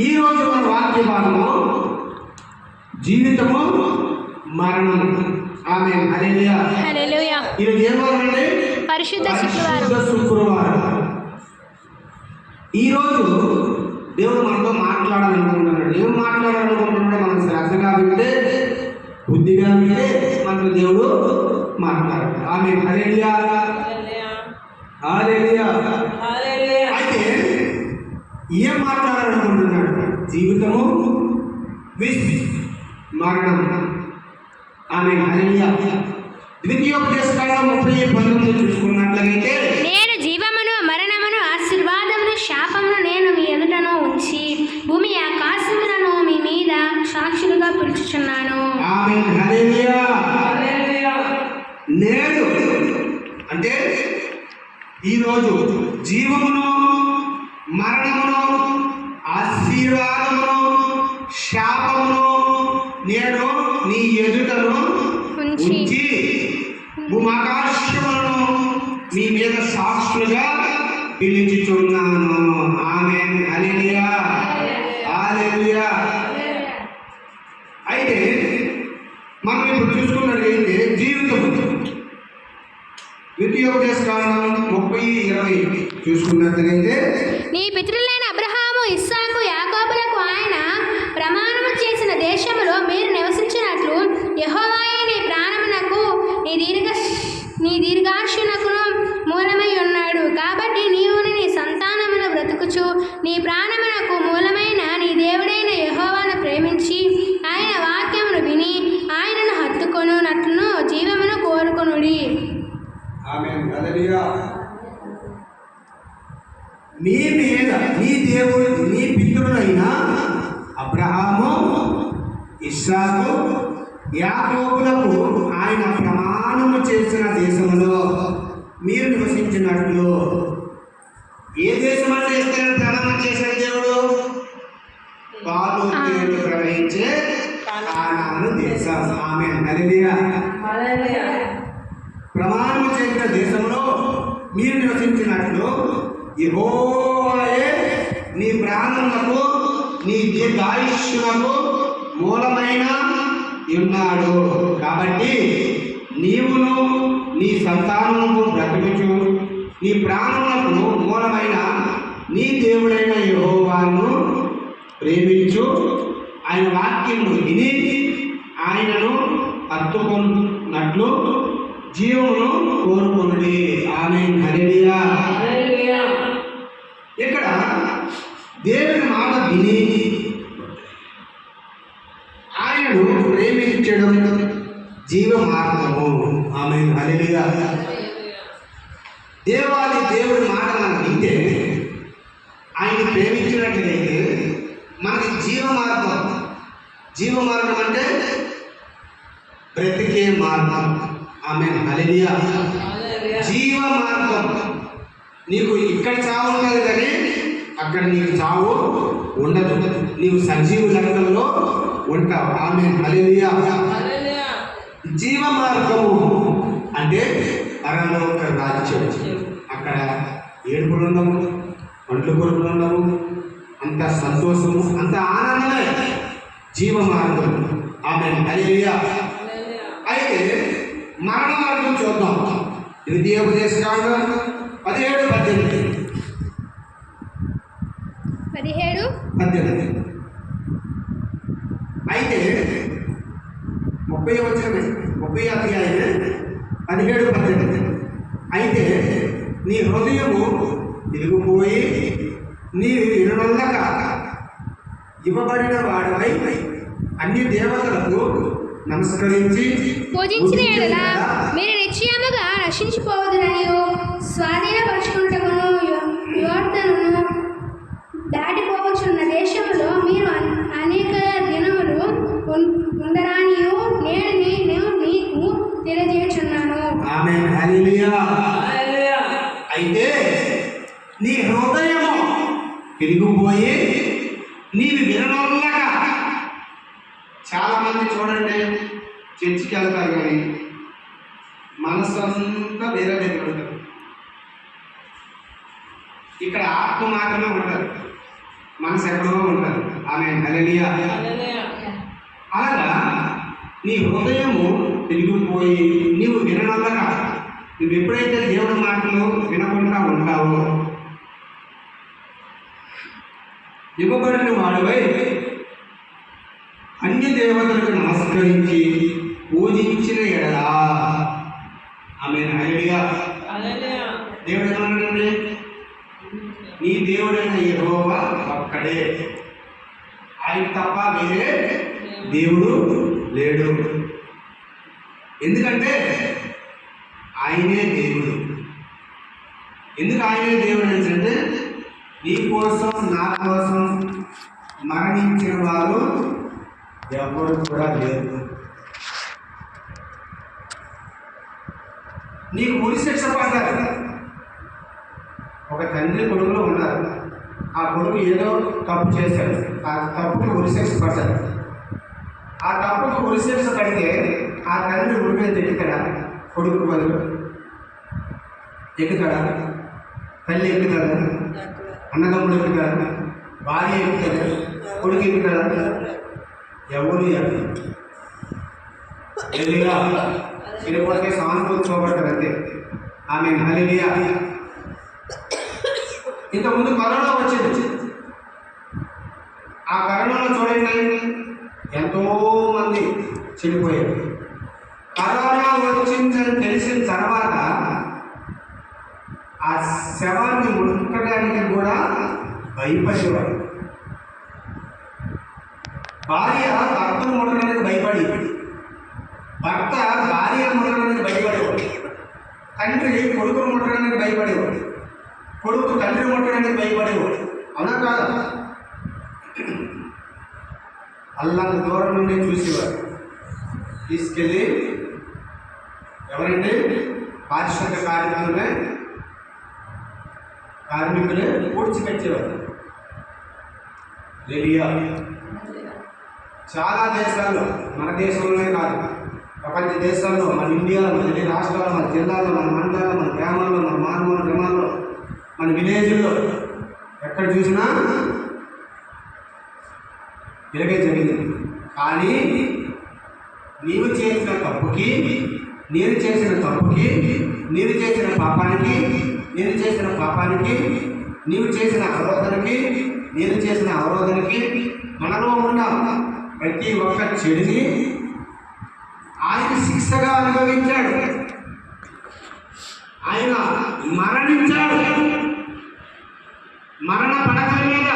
ఈరోజు మన వాక్య భాగము జీవితము మరణము. ఆమేన్. హల్లెలూయా. హల్లెలూయా. ఈరోజు ఏ వారం అండి? పరిశుద్ధ శుక్రవారం. ఈరోజు దేవుడు మనతో మాట్లాడాలనుకుంటున్నాడు. ఏం మాట్లాడాలనుకుంటున్నాడో మనకు శ్రద్ధగా వింటే, బుద్ధిగా వింటే మనకు దేవుడు మాట్లాడాడు. ఆమేన్. హల్లెలూయా. హల్లెలూయా. అయితే ఏం మాట్లాడాలనుకుంటున్నాడు? జీవితము మరణం. ఆమేన్. హల్లెలూయా. ద్వితీయోపదేశకాండం 30:19 చూసుకున్నట్లయితే, నేను జీవమును మరణమును ఆశీర్వాదమును శాపమును నేను మీ ఎదుటను ఉంచి భూమి ఆకాశములను మీ మీద సాక్షులుగా పిలుచుచున్నాను. ఆమేన్. హల్లెలూయా. నేను అంటే ఈరోజు జీవమును మరణమును ఆశీర్వాదమును శాపమును నేను నీ ఎదుటను ఉంచి భూమాకాశములను మీ మీద సాక్షులుగా పిలుచుచున్నాను. ఆమేన్. హల్లెలూయా. హల్లెలూయా. అయితే మనం ఇప్పుడు చూసుకున్నట్లయితే జీవితం ద్వితీయోపదేశకాండం 30:20 చూసుకున్నట్లయితే, నీ పితరులైన అబ్రహాము ఇస్సాకు యాకోబులకు ఆయన ప్రమాణము చేసిన దేశములో మీరు నివసించినట్లు యెహోవాయే నీ ప్రాణమునకు నీ దీర్ఘాయుష్కును మూలమై ఉన్నాడు. కాబట్టి నీవును నీ సంతానమును బ్రతుకుచు నీ ప్రాణమునకు మూలమైన నీ దేవుడైన యెహోవాను ప్రేమించి ఆయన వాక్యమును విని ఆయనను హత్తుకొనున్నట్లును జీవమును కోరుకొనుడి. ఆమేన్. హల్లెలూయా. నీ మీద నీ దేవుడు నీ పితరులైన అబ్రహాము ఇస్సాకు యాకోబులకు ఆయన ప్రమాణము చేసిన దేశంలో మీరు నివసించినట్లు. ఏ దేశం అంటే ఇస్తారని ప్రమాణం చేసిన దేవుడు? పాలు తేనెలు ప్రవహించే కానాను దేశం. ఆమేన్. హల్లెలూయా. ప్రమాణము చేసిన దేశంలో మీరు నివసించినట్లు యెహోవాయే నీ ప్రాణములకు నీ దీర్ఘాయుష్కునకు మూలమైన ఉన్నాడు. కాబట్టి నీవును నీ సంతానముకు బ్రతుకుచు నీ ప్రాణములకు మూలమైన నీ దేవుడైన యెహోవాను ప్రేమించు ఆయన వాక్యమును విని ఆయనను హత్తుకొనున్నట్లు జీవమును కోరుకొనుడి. ఆమేన్. హల్లెలూయా. ఇక్కడ దేవుని మాట విని ఆయనను ప్రేమించడం జీవ మార్గము. ఆమేన్. హల్లెలూయా. దేవుడి మాట మనం వింటే, ఆయన ప్రేమించినట్లయితే మనకి జీవ మార్గం అంటే బ్రతికే మార్గం. ఆమేన్. హల్లెలూయా. జీవ మార్గం. నీకు ఇక్కడ చావు ఉండదు, కానీ అక్కడ నీకు చావు ఉండదు. నీవు సజీవ లెక్కల్లో ఉంటావు. ఆమేన్. హల్లెలూయా. జీవ మార్గము అంటే పరలోక రాజ్యం. అక్కడ ఏడుపులు ఉండవు, పండ్లు కొరుకులు ఉండవు, అంత సంతోషము, అంత ఆనందమే జీవ మార్గం. ఆమేన్. హల్లెలూయా. అయితే మరణ మార్గం చూద్దాం. ద్వితీయోపదేశకాండం 17:18. అయితే 30 అధ్యాయమే 17:18. అయితే నీ హృదయము తిరిగిపోయి నీవు విననొల్లక ఇవ్వబడిన వాడివై అన్ని దేవతలకు నమస్కరించి పూజించిన యెడల మీరు నిశ్చయముగా నశించిపోవదుననియు స్వాధీనపరచుకుంటకును యోర్దానును దాటిపోవచ్చున్న దేశంలో మీరు అనేక దినములు ఉండరానియు నేను నీకు తెలియజేయుచున్నాను. ఆమేన్. హల్లెలూయా. అయితే నీ హృదయము తిరిగిపోయి నీవు విననొల్లగా. చాలా మంది చూడండి, చర్చికి వెళ్తారు కానీ మనసు అంతా వేరే దగ్గర ఉంటుంది. ఇక్కడ ఆత్మ మాత్రమే ఉంటుంది, మనసు ఎక్కడో ఉంటుంది. ఆమె హల్లెలూయా. అలాగా నీ హృదయము తిరిగిపోయి నీవు విననల్లగా నువ్వు ఎప్పుడైతే దేవుడి మాటలు వినకుండా ఉంటావో, ఇవ్వబడిన వాడివై అన్య దేవతలకు నమస్కరించి పూజించిన ఎడలా, ఆమె హల్లెలూయా. దేవుడు ఏమన్నాడండి? నీ దేవుడైన యెహోవా ఒక్కడే, ఆయన తప్ప వేరే దేవుడు లేడు. ఎందుకంటే ఆయనే దేవుడు. ఎందుకు ఆయనే దేవుడు అంటే, నీ కోసం నా కోసం మరణించిన వారు ఎవరు కూడా లేరు. నీకు ఉరి శిక్ష పడ్డారు. ఒక తండ్రి కొడుకులో ఉన్నారు. ఆ కొడుకు ఏదో తప్పు చేశాడు, ఆ తప్పుకి ఉరి శిక్ష పడ్డాడు. ఆ తప్పుకు ఉరి శిక్ష పడితే ఆ తండ్రి ఉరి మీద ఎక్కుతాడా? కొడుకు బదులు ఎక్కుతాడా? తల్లి ఎక్కుతాడా? అన్నదమ్ముడు ఎక్కుతాడా? భార్య ఎక్కుతాడా? కొడుకు ఎక్కుతాడా? ఎవరు వెళ్ళిపోతే సానుభూతి చూపడతారు అంతే. ఆమె హల్లెలూయా. ఇంతకుముందు కరోనా వచ్చింది. ఆ కరోనాలో చూడండి ఎంతో మంది చనిపోయారు. కరోనా వచ్చిందని తెలిసిన తర్వాత ఆ శవాన్ని ముట్టడానికి కూడా భయపడేవాడు. భార్య భర్తను ముట్టడానికి భయపడి, భర్త భార్య ముట్టడానికి భయపడేవాడు. తండ్రి కొడుకును ముట్టడానికి భయపడేవాడు. కొడుకు తండ్రి ముట్టడానికి భయపడేవాడు. అవునా కాదు? అల్లాంటి దూరం నుండి చూసేవారు. తీసుకెళ్ళి ఎవరంటే పారిశుద్ధ కార్మికులే పూడ్చిపెట్టేవారు. హల్లెలూయా. చాలా దేశాల్లో, మన దేశంలోనే కాదు, ప్రపంచ దేశాల్లో, మన ఇండియాలో, మన రాష్ట్రాల్లో, మన జిల్లాల్లో, మన మండలాల్లో, మన గ్రామాల్లో, మన మారుమూల గ్రామాల్లో, మన విలేజ్లో ఎక్కడ చూసినా ఇలాగే జరిగింది. కానీ నీవు చేసిన తప్పుకి, నేను చేసిన తప్పుకి, నీవు చేసిన పాపానికి, నేను చేసిన పాపానికి, నీవు చేసిన అవరోధనకి, నేను చేసిన అవరోధనకి, మనలో ఉన్న ప్రతి ఒక్క చెడుని ఆయన శిక్షగా అనుభవించాడు. ఆయన మరణించాడు. మరణ పడక మీద